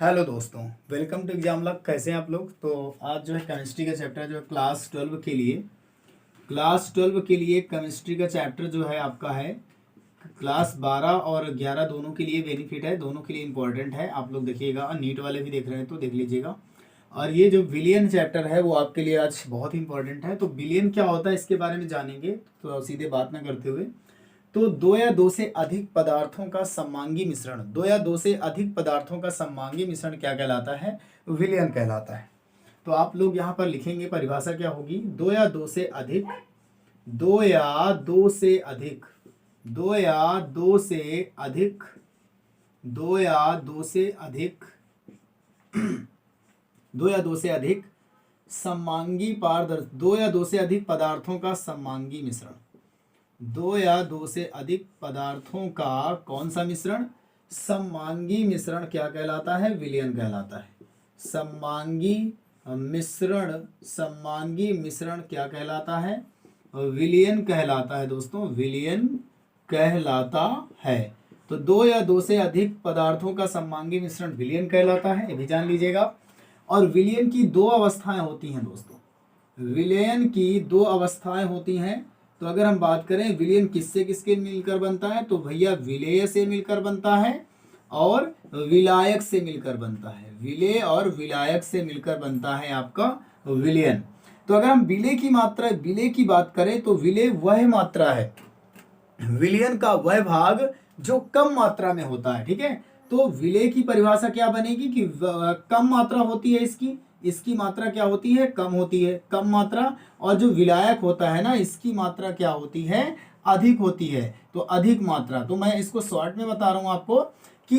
Hello दोस्तों, welcome to exam लग। कैसे हैं आप लोग? तो आज जो है केमिस्ट्री का चैप्टर जो है क्लास 12 के लिए केमिस्ट्री का चैप्टर जो है आपका है क्लास 12 और 11 दोनों के लिए बेनिफिट है, दोनों के लिए इम्पोर्टेंट है। आप लोग देखिएगा, नीट वाले भी देख रहे हैं तो देख लीजिएगा। और ये जो विलियन चैप्टर है वो आपके लिए आज बहुत इंपॉर्टेंट है। तो विलियन क्या होता है इसके बारे में जानेंगे, तो सीधे बात ना करते हुए, तो दो या दो से अधिक पदार्थों का सममांगी मिश्रण, दो या दो से अधिक पदार्थों का सममांगी मिश्रण क्या कहलाता है? विलयन कहलाता है। तो आप लोग यहाँ पर लिखेंगे परिभाषा क्या होगी। दो या दो से अधिक, दो या दो से अधिक, दो या दो से अधिक, दो या दो से अधिक, दो या दो से अधिक सममांगी पारदर्शी, दो या दो से अधिक पदार्थों का सममांगी मिश्रण, दो या दो से अधिक पदार्थों का कौन सा मिश्रण? सममांगी मिश्रण क्या कहलाता है? विलयन कहलाता है। सममांगी मिश्रण, सममांगी मिश्रण क्या कहलाता है? विलयन कहलाता है दोस्तों, विलयन कहलाता है। तो दो या दो से अधिक पदार्थों का सममांगी मिश्रण विलयन कहलाता है, ये भी जान लीजिएगा। और विलयन की दो अवस्थाएं होती हैं दोस्तों, विलयन की दो अवस्थाएं होती हैं। तो अगर हम बात करें विलयन किससे किसके मिलकर बनता है, तो भैया विलेय से मिलकर बनता है और विलायक से मिलकर बनता है। विलेय और विलायक से मिलकर बनता है आपका विलयन। तो अगर हम विलेय की मात्रा, विलेय की बात करें तो विलेय वह मात्रा है, विलयन का वह भाग जो कम मात्रा में होता है। ठीक है, तो विलेय की परिभाषा क्या बनेगी कि कम मात्रा होती है इसकी, इसकी मात्रा क्या होती है? कम होती है, कम मात्रा। और जो विलायक होता है ना, इसकी मात्रा क्या होती है? अधिक होती है, तो अधिक मात्रा। तो मैं इसको शॉर्ट में बता रहा हूं आपको कि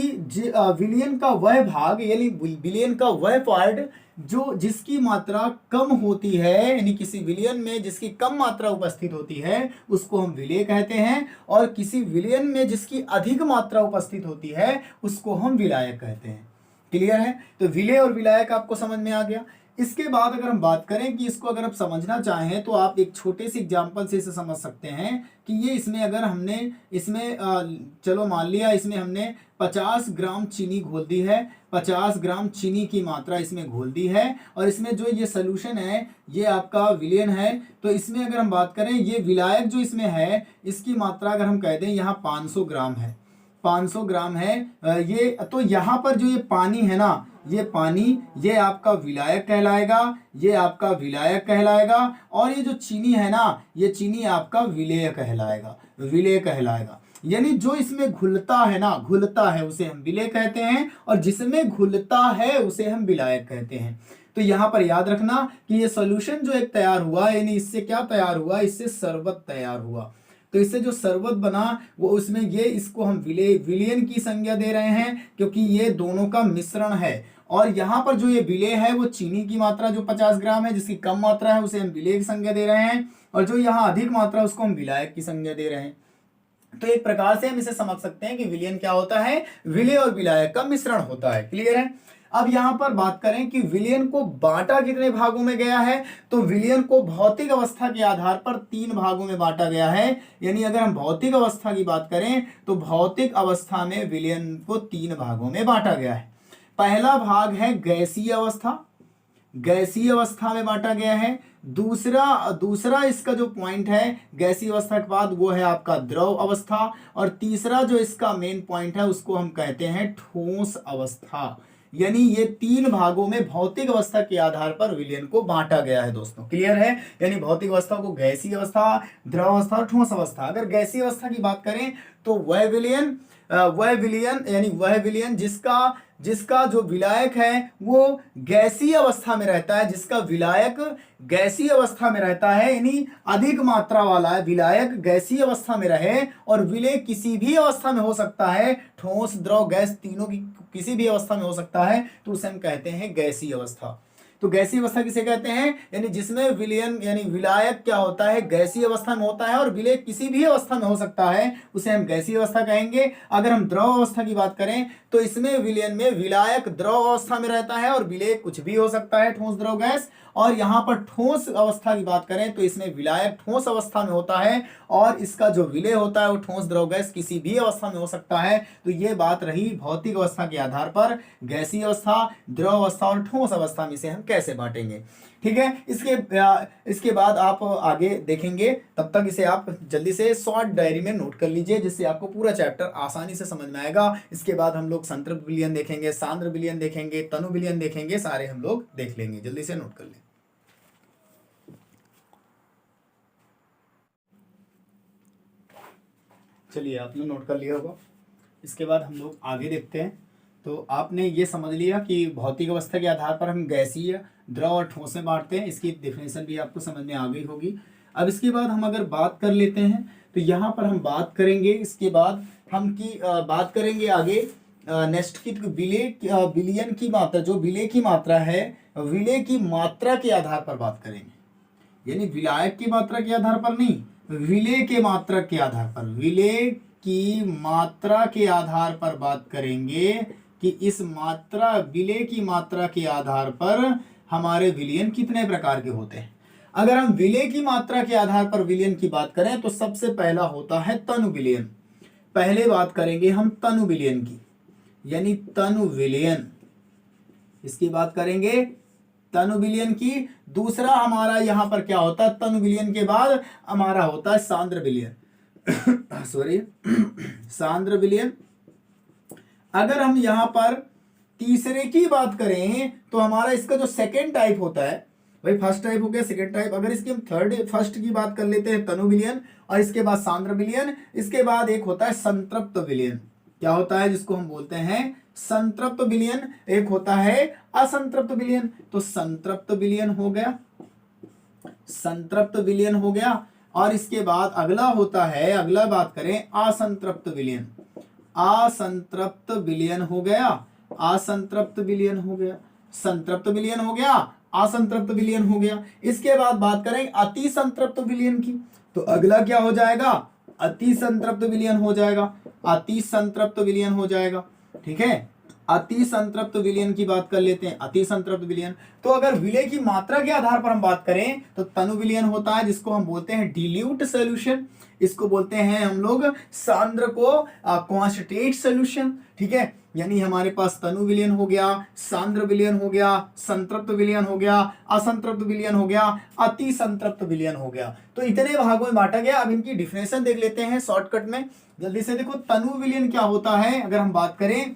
विलयन का वह भाग यानी विलयन का वह पार्ट जो जिसकी मात्रा कम होती है, यानी किसी विलयन में जिसकी कम मात्रा उपस्थित होती है उसको हम विलेय कहते हैं, और किसी विलयन में जिसकी अधिक मात्रा उपस्थित होती है उसको हम विलायक कहते हैं। क्लियर है? तो विलेय और विलायक आपको समझ में आ गया। इसके बाद अगर हम बात करें कि इसको अगर आप समझना चाहें तो आप एक छोटे से एग्जाम्पल से इसे समझ सकते हैं कि ये इसमें अगर हमने इसमें चलो मान लिया इसमें हमने 50 ग्राम चीनी घोल दी है, 50 ग्राम चीनी की मात्रा इसमें घोल दी है, और इसमें जो ये सोल्यूशन है ये आपका विलयन है। तो इसमें अगर हम बात करें ये विलायक जो इसमें है इसकी मात्रा अगर हम कह दें यहाँ 500 ग्राम है, 500 ग्राम है ये, तो यहाँ पर जो ये पानी है ना, ये पानी ये आपका विलायक कहलाएगा, ये आपका विलायक कहलाएगा। और ये जो चीनी है ना, ये चीनी आपका विलेय कहलाएगा, विलेय कहलाएगा। यानी जो इसमें घुलता है ना, घुलता है उसे हम विलेय कहते हैं, और जिसमें घुलता है उसे हम विलायक कहते हैं। तो यहाँ पर याद रखना कि ये सॉल्यूशन जो एक तैयार हुआ, यानी इससे क्या तैयार हुआ? इससे शरबत तैयार हुआ। तो इससे जो शरबत बना वो उसमें ये इसको हम विलयन की संज्ञा दे रहे हैं, क्योंकि ये दोनों का मिश्रण है। और यहाँ पर जो ये विलेय है वो चीनी की मात्रा जो 50 ग्राम है, जिसकी कम मात्रा है उसे हम विलेय की संज्ञा दे रहे हैं, और जो यहाँ अधिक मात्रा उसको हम विलायक की संज्ञा दे रहे हैं। तो एक प्रकार से हम इसे समझ सकते हैं कि विलयन क्या होता है? विलेय और विलायक का मिश्रण होता है। क्लियर है? अब यहां पर बात करें कि विलयन को बांटा कितने भागों में गया है, तो विलयन को भौतिक अवस्था के आधार पर 3 भागों में बांटा गया है। यानी अगर हम भौतिक अवस्था की बात करें तो भौतिक अवस्था में विलयन को 3 भागों में बांटा गया है। पहला भाग है गैसीय अवस्था, गैसीय अवस्था में बांटा गया है। दूसरा इसका जो पॉइंट है गैसीय अवस्था के बाद वो है आपका द्रव अवस्था, और तीसरा जो इसका मेन पॉइंट है उसको हम कहते हैं ठोस अवस्था। यानी ये 3 भागों में भौतिक अवस्था के आधार पर विलयन को बांटा गया है दोस्तों। क्लियर है? यानी भौतिक अवस्था को गैसीय अवस्था, द्रव अवस्था और ठोस अवस्था। अगर गैसीय अवस्था की बात करें तो वह विलयन यानी वह विलयन जिसका जो विलायक है वो गैसीय अवस्था में रहता है, जिसका विलायक गैसीय अवस्था में रहता है, यानी अधिक मात्रा वाला है विलायक गैसीय अवस्था में रहे। और विलेय किसी भी अवस्था में हो सकता है, ठोस द्रव गैस तीनों की किसी भी अवस्था में हो सकता है, तो उसे हम कहते हैं गैसीय अवस्था। तो गैसीय अवस्था किसे कहते हैं? यानी जिसमें विलयन यानी विलायक क्या होता है? गैसीय अवस्था में होता है, और विलेय किसी भी अवस्था में हो सकता है, उसे हम गैसीय अवस्था कहेंगे। अगर हम द्रव अवस्था की बात करें तो इसमें विलयन में विलायक द्रव अवस्था में रहता है, और विलेय कुछ भी हो सकता है, ठोस द्रव गैस। और यहाँ पर ठोस अवस्था की बात करें तो इसमें विलायक ठोस अवस्था में होता है और इसका जो विलय होता है वो ठोस द्रव गैस किसी भी अवस्था में हो सकता है। तो ये बात रही भौतिक अवस्था के आधार पर गैसीय अवस्था, द्रव अवस्था और ठोस अवस्था में से हम कैसे बांटेंगे। ठीक है, इसके बाद आप आगे देखेंगे, तब तक इसे आप जल्दी से शॉर्ट डायरी में नोट कर लीजिए जिससे आपको पूरा चैप्टर आसानी से समझ में आएगा। इसके बाद हम लोग संतृप्त विलयन देखेंगे, सांद्र विलयन देखेंगे, तनु विलयन देखेंगे, सारे हम लोग देख लेंगे। जल्दी से नोट कर लें। चलिए, आपने नोट कर लिया होगा। इसके बाद हम लोग आगे देखते हैं। तो आपने ये समझ लिया कि भौतिक अवस्था के आधार पर हम गैसीय, द्रव और ठोस में बांटते हैं। इसकी डेफिनेशन भी आपको समझ में आ गई होगी। अब इसके बाद हम अगर बात कर लेते हैं तो यहाँ पर हम बात करेंगे, इसके बाद हम बात करेंगे आगे नेक्स्ट की विलयन की मात्रा, जो विलय की मात्रा है, विलय की मात्रा के आधार पर बात करेंगे। यानी विलायक की मात्रा के आधार पर नहीं, विलय के मात्रा के आधार पर, विलय की मात्रा के आधार पर बात करेंगे कि इस मात्रा, विलय की मात्रा के आधार पर हमारे विलयन कितने प्रकार के होते हैं। अगर हम विलय की मात्रा के आधार पर विलयन की बात करें तो सबसे पहला होता है तनु विलयन। पहले बात करेंगे हम तनु विलयन की, यानी तनु विलयन, इसकी बात करेंगे तनु विलयन की। दूसरा हमारा यहां पर क्या होता है, तनु विलयन के बाद हमारा होता है सांद्र विलयन सॉरी सांद्र विलयन। अगर हम यहां पर तीसरे की बात करें तो हमारा इसका जो सेकेंड टाइप होता है, भाई फर्स्ट टाइप हो गया, सेकेंड टाइप, अगर इसकी हम फर्स्ट की बात कर लेते हैं तनु विलयन, और इसके बाद सांद्र विलयन, इसके बाद एक होता है संतृप्त विलयन। क्या होता है, जिसको हम बोलते हैं संतृप्त विलयन। एक होता है असंतृप्त विलयन। तो संतृप्त विलयन हो गया, संतृप्त विलयन हो गया, और इसके बाद अगला होता है, अगला बात करें असंतृप्त विलयन। असंतृप्त विलयन हो गया, असंतृप्त विलयन हो गया, संतृप्त विलयन हो गया, असंतृप्त विलयन हो गया। इसके बाद बात करें अति संतृप्त विलयन की, तो अगला क्या हो जाएगा, अति संतृप्त विलयन हो जाएगा, अति संतृप्त विलयन हो जाएगा। ठीक है, अति संतृप्त विलयन की बात कर लेते हैं, अति संतृप्त विलयन। तो अगर विलय की मात्रा के आधार पर हम बात करें तो तनु विलयन होता है, जिसको हम बोलते हैं डिल्यूट सोल्यूशन, इसको बोलते हैं हम लोग सांद्र को क्वांटिटेट सोल्यूशन। ठीक है, यानी हमारे पास तनु विलयन हो गया, सांद्र विलयन हो गया, संतृप्त विलयन हो गया, असंतृप्त विलयन हो गया, अति संतृप्त विलयन हो गया। तो इतने भागों में बांटा गया। अब इनकी डिफिनेशन देख लेते हैं शॉर्टकट में, जल्दी से। देखो, तनु विलयन क्या होता है, अगर हम बात करें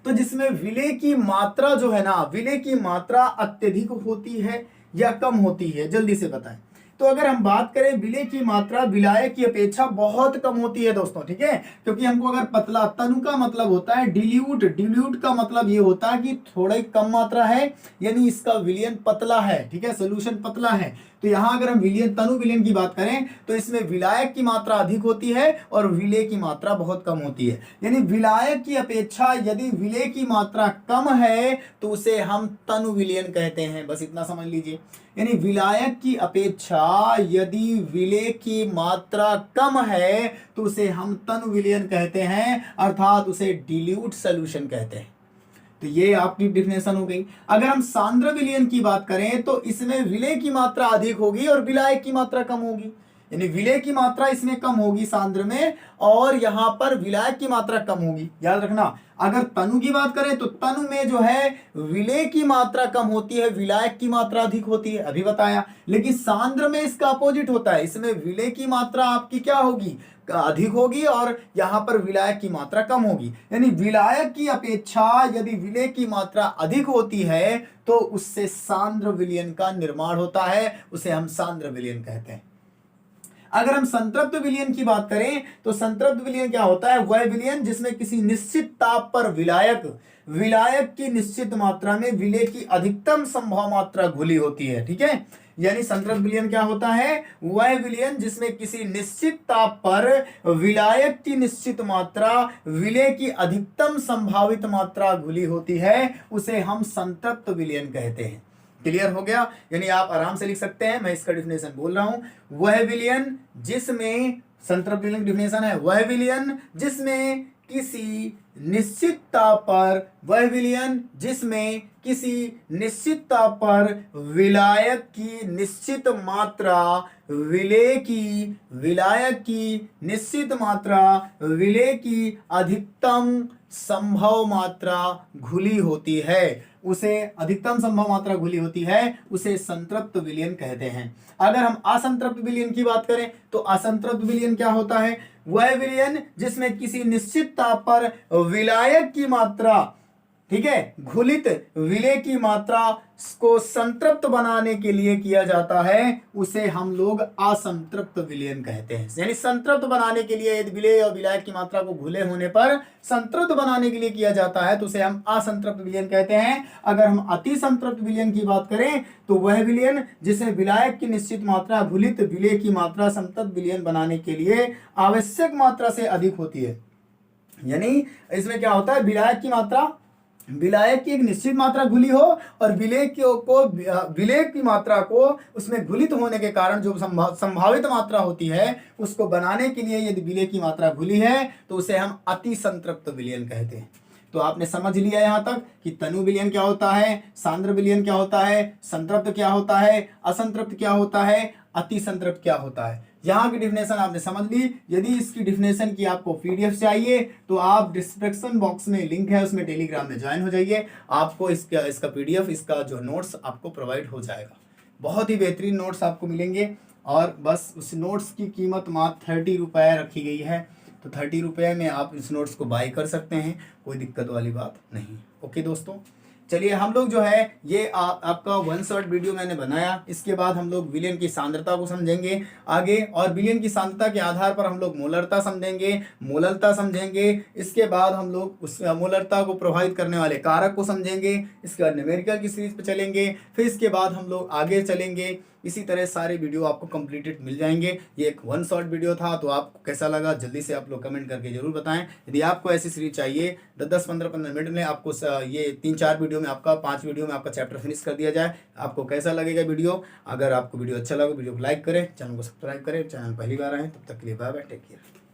तो जिसमें विलय की मात्रा जो है ना, विलय की मात्रा अत्यधिक होती है या कम होती है, जल्दी से बताएं। तो अगर हम बात करें विलय की मात्रा विलायक की अपेक्षा बहुत कम होती है दोस्तों। ठीक है, क्योंकि हमको अगर पतला, तनु का मतलब होता है डिल्यूट, डिल्यूट का मतलब ये होता है कि थोड़ा कम मात्रा है, यानी इसका विलयन पतला है। ठीक है, सोल्यूशन पतला है। तो यहां अगर हम विलयन, तनु विलयन की बात करें तो इसमें विलायक की मात्रा अधिक होती है और विलय की मात्रा बहुत कम होती है। यानी विलायक की अपेक्षा यदि विलय की मात्रा कम है तो उसे हम तनु विलयन कहते हैं। बस इतना समझ लीजिए, यानी विलायक की अपेक्षा यदि विलय की मात्रा कम है तो उसे हम तनु विलयन कहते हैं, अर्थात उसे डिल्यूट सॉल्यूशन कहते हैं। तो ये आपकी डिफिनेशन हो गई। अगर हम सांद्र विलयन की बात करें तो इसमें विलय की मात्रा अधिक होगी और विलायक की मात्रा कम होगी, यानी विलय की मात्रा इसमें कम होगी सांद्र में, और यहां पर विलायक की मात्रा कम होगी। याद रखना, अगर तनु की बात करें तो तनु में जो है विलय की मात्रा कम होती है, विलायक की मात्रा अधिक होती है, अभी बताया। लेकिन सांद्र में इसका अपोजिट होता है, इसमें विलय की मात्रा आपकी क्या होगी, अधिक होगी, और यहां पर विलायक की मात्रा कम होगी। यानी विलायक की अपेक्षा यदि विलय की मात्रा अधिक होती है तो उससे सांद्र विलयन का निर्माण होता है, उसे हम सांद्र विलयन कहते हैं। अगर हम संतृप्त विलयन की बात करें तो संतृप्त विलयन क्या होता है, वह विलयन जिसमें किसी निश्चित ताप पर विलायक की निश्चित मात्रा में विलय की अधिकतम संभव मात्रा घुली होती है। ठीक है, यानी संतृप्त विलयन क्या होता है, वह विलयन जिसमें किसी निश्चित ताप पर विलायक की निश्चित मात्रा विलय की अधिकतम संभावित मात्रा घुली होती है, उसे हम संतृप्त विलयन कहते हैं। क्लियर हो गया, यानी आप आराम से लिख सकते हैं, मैं इसका डेफिनेशन बोल रहा हूं। वह विलयन जिसमें संतृप्त विलयन की डिफिनेशन है वह विलयन जिसमें किसी निश्चितता पर, वह विलयन जिसमें किसी निश्चितता पर विलायक की निश्चित मात्रा, विलायक की निश्चित मात्रा विलेय की अधिकतम संभव मात्रा घुली होती है, उसे अधिकतम संभव मात्रा घुली होती है, उसे संतृप्त विलयन कहते हैं। अगर हम असंतृप्त विलयन की बात करें तो असंतृप्त विलयन क्या होता है? वह विलयन जिसमें किसी निश्चित ताप पर विलायक की मात्रा, ठीक है, घुलित विलेय की मात्रा को संतृप्त बनाने के लिए किया जाता है, उसे हम लोग असंतृप्त विलयन कहते हैं। यानी संतृप्त बनाने के लिए यदि विलेय और विलायक की मात्रा को घुले होने पर संतृप्त बनाने के लिए किया जाता है तो उसे हम असंतृप्त विलयन कहते हैं। अगर हम अति संतृप्त विलयन की बात करें तो वह विलयन जिसे विलायक की निश्चित मात्रा घुलित विलेय की मात्रा संतृप्त विलयन बनाने के लिए आवश्यक मात्रा से अधिक होती है। यानी इसमें क्या होता है, विलायक की एक निश्चित मात्रा घुली हो और विलेय की मात्रा को उसमें घुलित होने के कारण जो संभावित मात्रा होती है उसको बनाने के लिए यदि विलेय की मात्रा घुली है तो उसे हम अति संतृप्त विलयन कहते हैं। तो आपने समझ लिया यहाँ तक कि तनु विलयन क्या होता है, सांद्र विलयन क्या होता है, संतृप्त क्या होता है, असंतृप्त क्या होता है, अति संतृप्त क्या होता है। यहाँ की डिफिनेशन आपने समझ ली। यदि इसकी डिफिनेशन की आपको पीडीएफ चाहिए तो आप डिस्क्रिप्शन बॉक्स में लिंक है उसमें टेलीग्राम में ज्वाइन हो जाइए, आपको इसका पीडीएफ, इसका जो नोट्स आपको प्रोवाइड हो जाएगा। बहुत ही बेहतरीन नोट्स आपको मिलेंगे और बस उस नोट्स की कीमत मात्र 30 रुपये रखी गई है, तो 30 रुपये में आप इस नोट्स को बाय कर सकते हैं, कोई दिक्कत वाली बात नहीं। ओके दोस्तों, चलिए हम लोग जो है ये आपका 1 शॉट वीडियो मैंने बनाया। इसके बाद हम लोग विलयन की सांद्रता को समझेंगे आगे, और विलयन की सांद्रता के आधार पर हम लोग मोलरता समझेंगे, मोलरता समझेंगे। इसके बाद हम लोग उस मोलरता को प्रभावित करने वाले कारक को समझेंगे। इसके बाद न्यूमेरिकल की सीरीज पे चलेंगे, फिर इसके बाद हम लोग आगे चलेंगे। इसी तरह सारे वीडियो आपको कंप्लीटेड मिल जाएंगे। ये एक 1 शॉट वीडियो था, तो आपको कैसा लगा जल्दी से आप लोग कमेंट करके जरूर बताएं। यदि आपको ऐसी सीरीज चाहिए 10-15 मिनट में आपको ये 3-4 वीडियो में आपका 5 वीडियो में आपका चैप्टर फिनिश कर दिया जाए, आपको कैसा लगेगा वीडियो? अगर आपको वीडियो अच्छा लगा वीडियो को लाइक करें, चैनल को सब्सक्राइब करें, चैनल पहली बार आए, तब तक के लिए बाय बाय, टेक केयर।